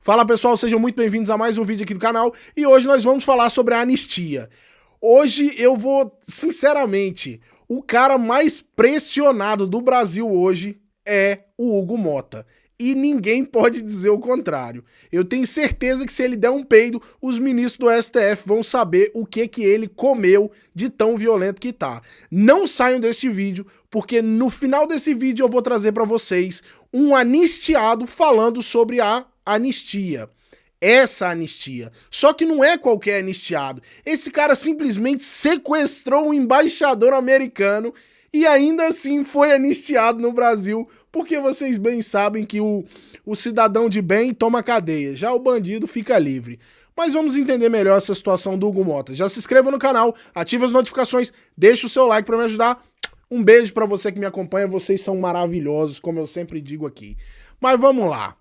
Fala pessoal, sejam muito bem-vindos a mais um vídeo aqui do canal e hoje nós vamos falar sobre a anistia. Hoje eu vou, sinceramente, o cara mais pressionado do Brasil hoje é o Hugo Mota. E ninguém pode dizer o contrário. Eu tenho certeza que se ele der um peido, os ministros do STF vão saber o que ele comeu de tão violento que tá. Não saiam desse vídeo, porque no final desse vídeo eu vou trazer para vocês um anistiado falando sobre a anistia. Essa anistia. Só que não é qualquer anistiado. Esse cara simplesmente sequestrou um embaixador americano e ainda assim foi anistiado no Brasil, porque vocês bem sabem que o cidadão de bem toma cadeia, já o bandido fica livre. Mas vamos entender melhor essa situação do Hugo Mota. Já se inscreva no canal, ative as notificações, deixa o seu like para me ajudar. Um beijo para você que me acompanha, vocês são maravilhosos, como eu sempre digo aqui. Mas vamos lá.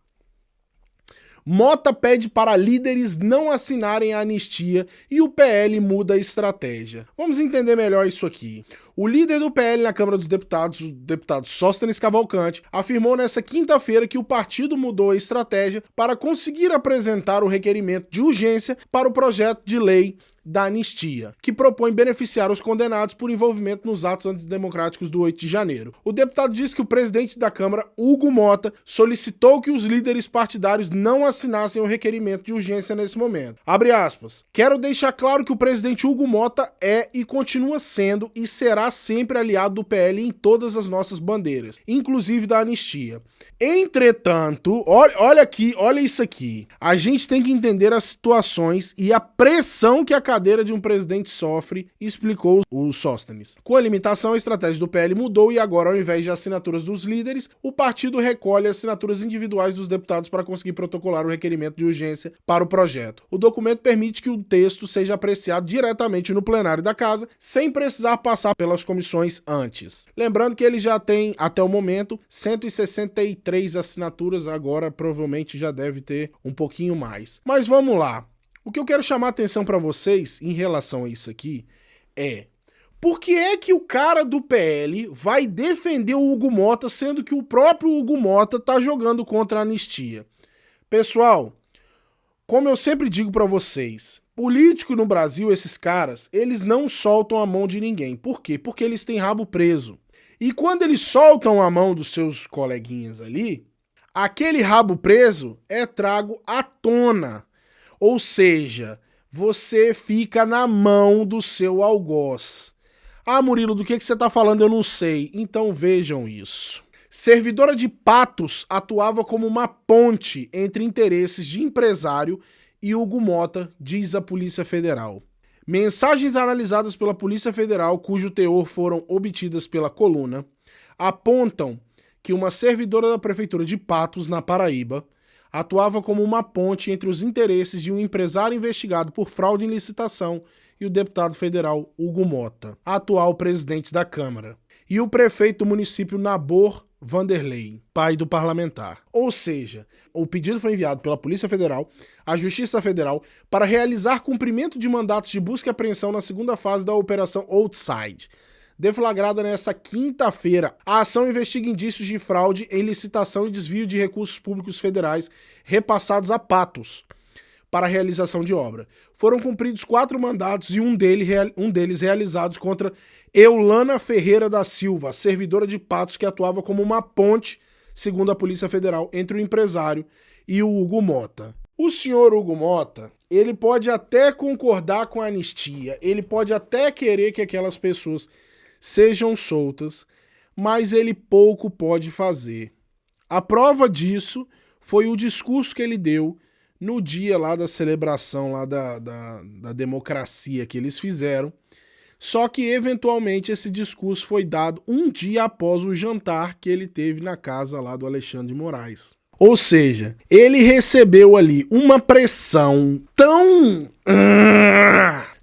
Mota pede para líderes não assinarem a anistia e o PL muda a estratégia. Vamos entender melhor isso aqui. O líder do PL na Câmara dos Deputados, o deputado Sóstenes Cavalcante, afirmou nesta quinta-feira que o partido mudou a estratégia para conseguir apresentar o requerimento de urgência para o projeto de lei da anistia, que propõe beneficiar os condenados por envolvimento nos atos antidemocráticos do 8 de janeiro. O deputado disse que o presidente da Câmara, Hugo Mota, solicitou que os líderes partidários não assinassem o requerimento de urgência nesse momento. Abre aspas. Quero deixar claro que o presidente Hugo Mota é e continua sendo e será sempre aliado do PL em todas as nossas bandeiras, inclusive da anistia. Entretanto, olha aqui, olha isso aqui. A gente tem que entender as situações e a pressão que a cadeira de um presidente sofre, explicou o Sóstenes. Com a limitação, a estratégia do PL mudou e agora, ao invés de assinaturas dos líderes, o partido recolhe assinaturas individuais dos deputados para conseguir protocolar o requerimento de urgência para o projeto. O documento permite que o texto seja apreciado diretamente no plenário da casa, sem precisar passar pelas comissões antes. Lembrando que ele já tem, até o momento, 163 assinaturas, agora provavelmente já deve ter um pouquinho mais. Mas vamos lá. O que eu quero chamar a atenção para vocês em relação a isso aqui é: por que é que o cara do PL vai defender o Hugo Mota, sendo que o próprio Hugo Mota tá jogando contra a anistia? Pessoal, como eu sempre digo para vocês, político no Brasil, esses caras, eles não soltam a mão de ninguém. Por quê? Porque eles têm rabo preso. E quando eles soltam a mão dos seus coleguinhas ali, aquele rabo preso é trago à tona. Ou seja, você fica na mão do seu algoz. Ah, Murilo, do que você está falando? Eu não sei. Então vejam isso. Servidora de Patos atuava como uma ponte entre interesses de empresário e Hugo Mota, diz a Polícia Federal. Mensagens analisadas pela Polícia Federal, cujo teor foram obtidas pela coluna, apontam que uma servidora da Prefeitura de Patos, na Paraíba, atuava como uma ponte entre os interesses de um empresário investigado por fraude em licitação e o deputado federal Hugo Mota, atual presidente da Câmara, e o prefeito do município Nabor Vanderlei, pai do parlamentar. Ou seja, o pedido foi enviado pela Polícia Federal à Justiça Federal para realizar cumprimento de mandatos de busca e apreensão na segunda fase da Operação Outside. Deflagrada nesta quinta-feira, a ação investiga indícios de fraude em licitação e desvio de recursos públicos federais repassados a Patos para a realização de obra. Foram cumpridos 4 mandados e um deles realizados contra Eulana Ferreira da Silva, servidora de Patos que atuava como uma ponte, segundo a Polícia Federal, entre o empresário e o Hugo Mota. O senhor Hugo Mota, ele pode até concordar com a anistia, ele pode até querer que aquelas pessoas sejam soltas, mas ele pouco pode fazer. A prova disso foi o discurso que ele deu no dia lá da celebração lá da democracia que eles fizeram, só que eventualmente esse discurso foi dado um dia após o jantar que ele teve na casa lá do Alexandre de Moraes. Ou seja, ele recebeu ali uma pressão tão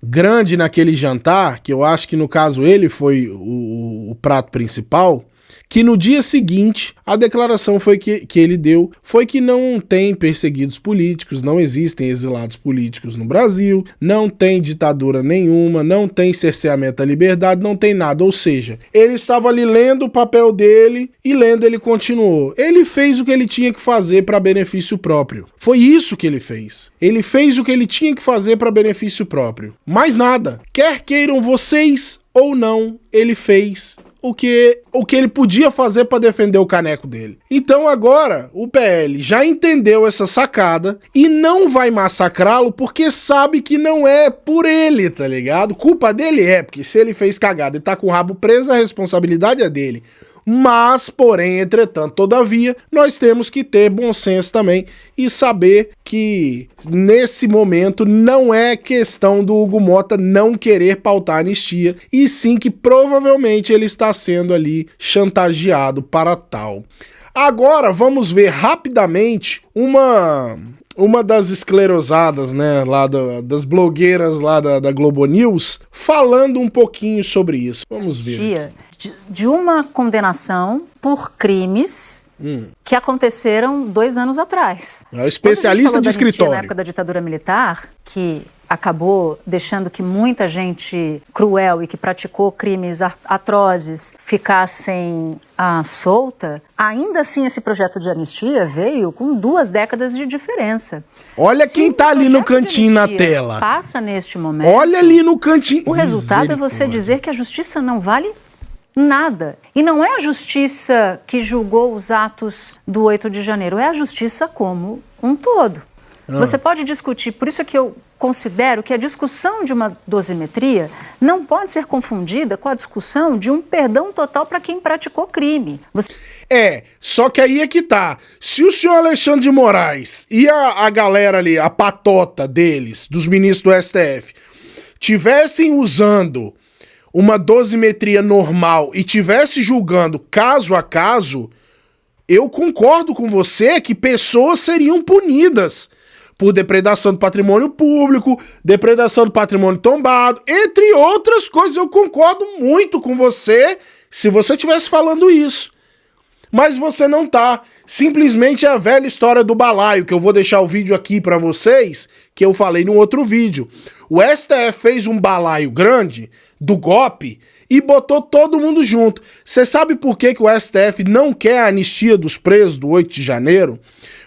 grande naquele jantar, que eu acho que no caso ele foi o prato principal, que no dia seguinte a declaração foi que ele deu foi que não tem perseguidos políticos, não existem exilados políticos no Brasil, não tem ditadura nenhuma, não tem cerceamento à liberdade, não tem nada. Ou seja, ele estava ali lendo o papel dele e lendo ele continuou. Ele fez o que ele tinha que fazer para benefício próprio. Foi isso que ele fez. Ele fez o que ele tinha que fazer para benefício próprio. Mais nada. Quer queiram vocês ou não, ele fez o que ele podia fazer para defender o caneco dele. Então agora o PL já entendeu essa sacada e não vai massacrá-lo porque sabe que não é por ele, tá ligado? Culpa dele é, porque se ele fez cagada e tá com o rabo preso, a responsabilidade é dele. Mas, porém, entretanto, todavia, nós temos que ter bom senso também e saber que, nesse momento, não é questão do Hugo Mota não querer pautar a anistia, e sim que provavelmente ele está sendo ali chantageado para tal. Agora, vamos ver rapidamente uma das esclerosadas, né, lá das blogueiras lá da Globo News, falando um pouquinho sobre isso. Vamos ver. De uma condenação por crimes que aconteceram 2 anos atrás. É o especialista de escritório. Na época da ditadura militar, que acabou deixando que muita gente cruel e que praticou crimes atrozes ficassem solta, ainda assim esse projeto de anistia veio com 2 décadas de diferença. Olha quem tá ali no cantinho na tela. Passa neste momento. Olha ali no cantinho. O resultado é você dizer que a justiça não vale nada. E não é a justiça que julgou os atos do 8 de janeiro, é a justiça como um todo. Você pode discutir, por isso é que eu considero que a discussão de uma dosimetria não pode ser confundida com a discussão de um perdão total para quem praticou crime. Só que aí é que tá. Se o senhor Alexandre de Moraes e a galera ali, a patota deles, dos ministros do STF, tivessem usando uma dosimetria normal e tivesse julgando caso a caso, eu concordo com você que pessoas seriam punidas por depredação do patrimônio público, depredação do patrimônio tombado, entre outras coisas. Eu concordo muito com você se você estivesse falando isso. Mas você não tá. Simplesmente é a velha história do balaio, que eu vou deixar o vídeo aqui pra vocês, que eu falei no outro vídeo. O STF fez um balaio grande do golpe e botou todo mundo junto. Você sabe por que o STF não quer a anistia dos presos do 8 de janeiro?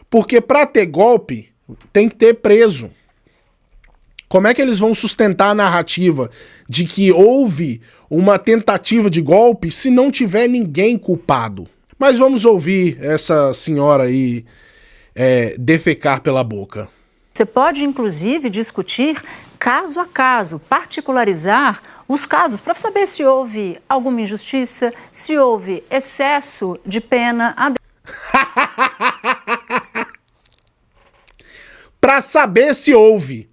Porque pra ter golpe, tem que ter preso. Como é que eles vão sustentar a narrativa de que houve uma tentativa de golpe se não tiver ninguém culpado? Mas vamos ouvir essa senhora aí defecar pela boca. Você pode, inclusive, discutir caso a caso, particularizar os casos para saber se houve alguma injustiça, se houve excesso de pena. Para saber se houve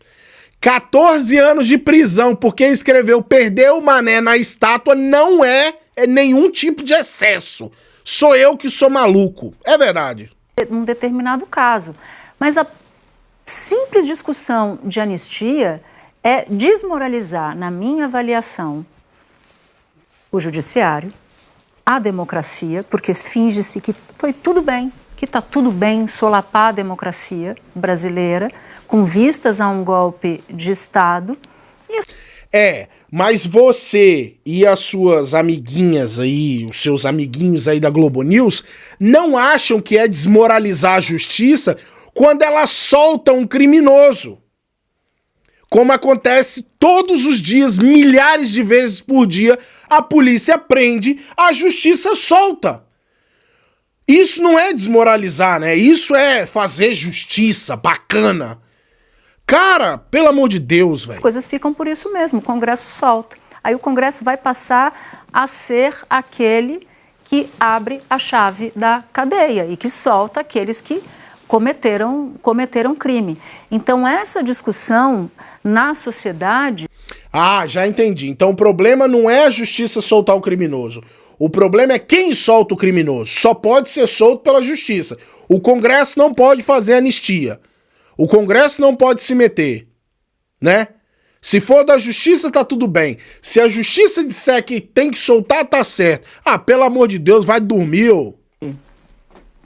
14 anos de prisão por quem escreveu "perdeu o mané" na estátua não é nenhum tipo de excesso. Sou eu que sou maluco. É verdade. Um determinado caso. Mas a simples discussão de anistia é desmoralizar, na minha avaliação, o judiciário, a democracia, porque finge-se que foi tudo bem, que está tudo bem solapar a democracia brasileira, com vistas a um golpe de Estado. Mas você e as suas amiguinhas aí, os seus amiguinhos aí da Globo News, não acham que é desmoralizar a justiça quando ela solta um criminoso? Como acontece todos os dias, milhares de vezes por dia, a polícia prende, a justiça solta. Isso não é desmoralizar, né? Isso é fazer justiça bacana. Cara, pelo amor de Deus, velho. As coisas ficam por isso mesmo, o Congresso solta. Aí o Congresso vai passar a ser aquele que abre a chave da cadeia e que solta aqueles que cometeram crime. Então essa discussão na sociedade... Ah, já entendi. Então o problema não é a justiça soltar o criminoso. O problema é quem solta o criminoso. Só pode ser solto pela justiça. O Congresso não pode fazer anistia. O Congresso não pode se meter, né? Se for da justiça, tá tudo bem. Se a justiça disser que tem que soltar, tá certo. Ah, pelo amor de Deus, vai dormir, ô.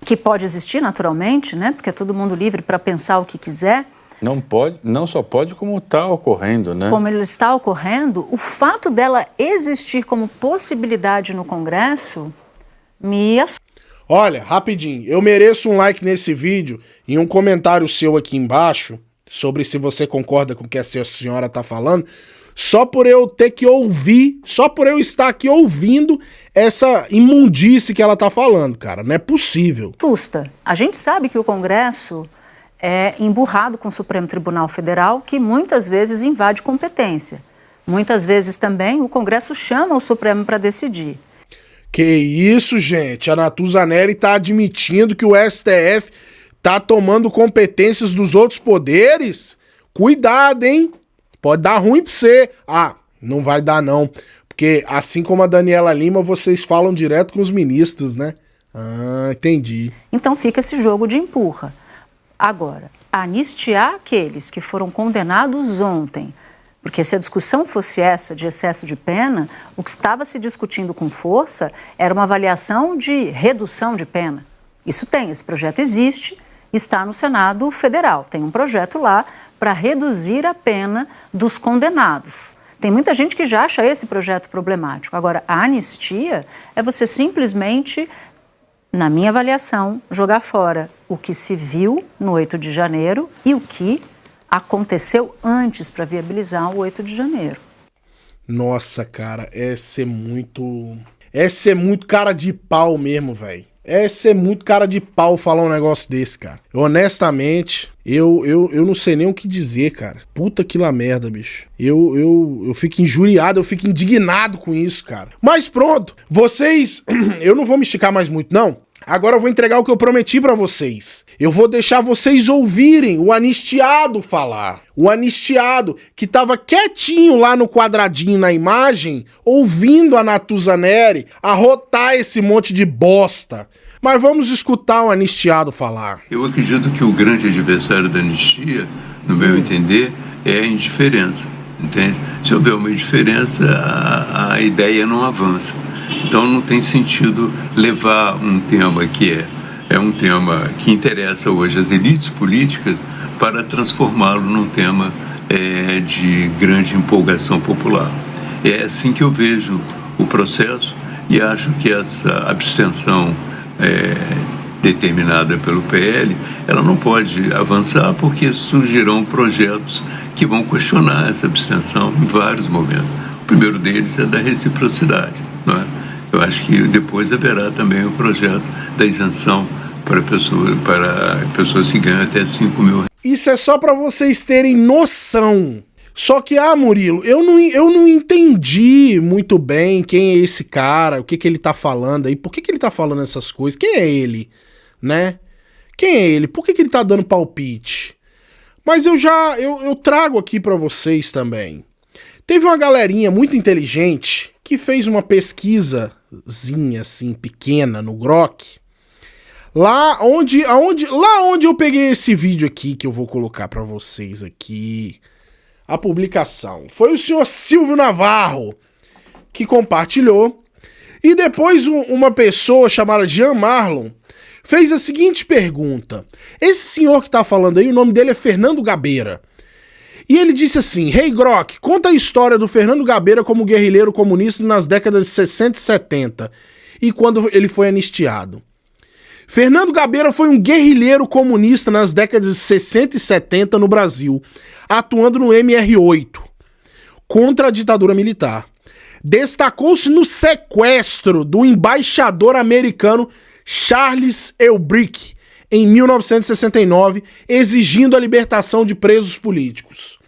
Que pode existir naturalmente, né? Porque é todo mundo livre para pensar o que quiser. Não pode, não só pode, como está ocorrendo, né? Como ele está ocorrendo, o fato dela existir como possibilidade no Congresso me assusta. Olha, rapidinho, eu mereço um like nesse vídeo e um comentário seu aqui embaixo sobre se você concorda com o que a senhora tá falando, só por eu ter que ouvir, só por eu estar aqui ouvindo essa imundice que ela tá falando, cara. Não é possível. Assusta. A gente sabe que o Congresso é emburrado com o Supremo Tribunal Federal, que muitas vezes invade competência. Muitas vezes também o Congresso chama o Supremo para decidir. Que isso, gente? A Natuza Neri tá admitindo que o STF tá tomando competências dos outros poderes? Cuidado, hein? Pode dar ruim pra você. Ah, não vai dar não. Porque assim como a Daniela Lima, vocês falam direto com os ministros, né? Ah, entendi. Então fica esse jogo de empurra. Agora, anistiar aqueles que foram condenados ontem, porque se a discussão fosse essa de excesso de pena, o que estava se discutindo com força era uma avaliação de redução de pena. Isso tem, esse projeto existe, está no Senado Federal. Tem um projeto lá para reduzir a pena dos condenados. Tem muita gente que já acha esse projeto problemático. Agora, a anistia é você simplesmente, na minha avaliação, jogar fora o que se viu no 8 de janeiro e o que aconteceu antes para viabilizar o 8 de janeiro. Nossa, cara, é ser muito cara de pau mesmo, velho. É ser muito cara de pau falar um negócio desse, cara. Honestamente, eu não sei nem o que dizer, cara. Puta que lá merda, bicho. Eu fico injuriado, eu fico indignado com isso, cara. Mas pronto, vocês... Eu não vou me esticar mais muito, não. Agora eu vou entregar o que eu prometi pra vocês. Eu vou deixar vocês ouvirem o anistiado falar. O anistiado que tava quietinho lá no quadradinho na imagem, ouvindo a Natuza Neri arrotar esse monte de bosta. Mas vamos escutar o anistiado falar. Eu acredito que o grande adversário da anistia, no meu entender, é a indiferença, entende? Se houver uma indiferença, a ideia não avança. Então não tem sentido levar um tema que é um tema que interessa hoje às elites políticas para transformá-lo num tema de grande empolgação popular. É assim que eu vejo o processo e acho que essa abstenção determinada pelo PL, ela não pode avançar porque surgirão projetos que vão questionar essa abstenção em vários momentos. O primeiro deles é da reciprocidade, não é? Eu acho que depois haverá também o projeto da isenção para pessoas que ganham até 5 mil. Isso é só para vocês terem noção. Só que, Murilo, eu não entendi muito bem quem é esse cara, o que ele tá falando aí, por que ele tá falando essas coisas, quem é ele, né? Quem é ele? Por que ele tá dando palpite? Mas eu trago aqui para vocês também. Teve uma galerinha muito inteligente que fez uma pesquisazinha assim pequena no Grok. Lá onde eu peguei esse vídeo aqui que eu vou colocar para vocês aqui. A publicação. Foi o senhor Silvio Navarro que compartilhou. E depois uma pessoa chamada Jean Marlon fez a seguinte pergunta. Esse senhor que tá falando aí, o nome dele é Fernando Gabeira. E ele disse assim: Hey Grok, conta a história do Fernando Gabeira como guerrilheiro comunista nas décadas de 60 e 70 e quando ele foi anistiado. Fernando Gabeira foi um guerrilheiro comunista nas décadas de 60 e 70 no Brasil, atuando no MR8, contra a ditadura militar. Destacou-se no sequestro do embaixador americano Charles Elbrick, em 1969, exigindo a libertação de presos políticos.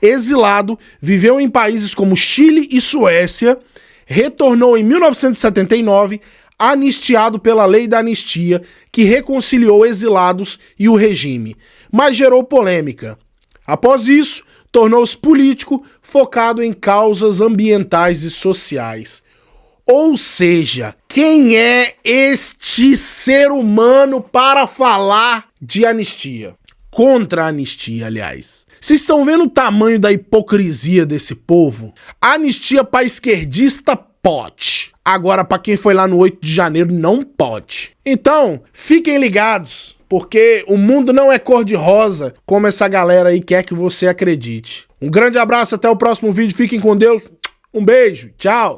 Exilado, viveu em países como Chile e Suécia, retornou em 1979, anistiado pela lei da anistia, que reconciliou exilados e o regime, mas gerou polêmica. Após isso, tornou-se político focado em causas ambientais e sociais. Ou seja, quem é este ser humano para falar de anistia? contra a anistia, aliás. Vocês estão vendo o tamanho da hipocrisia desse povo? A anistia pra esquerdista pode. Agora, pra quem foi lá no 8 de janeiro, não pode. Então, fiquem ligados, porque o mundo não é cor-de-rosa, como essa galera aí quer que você acredite. Um grande abraço, até o próximo vídeo, fiquem com Deus, um beijo, tchau!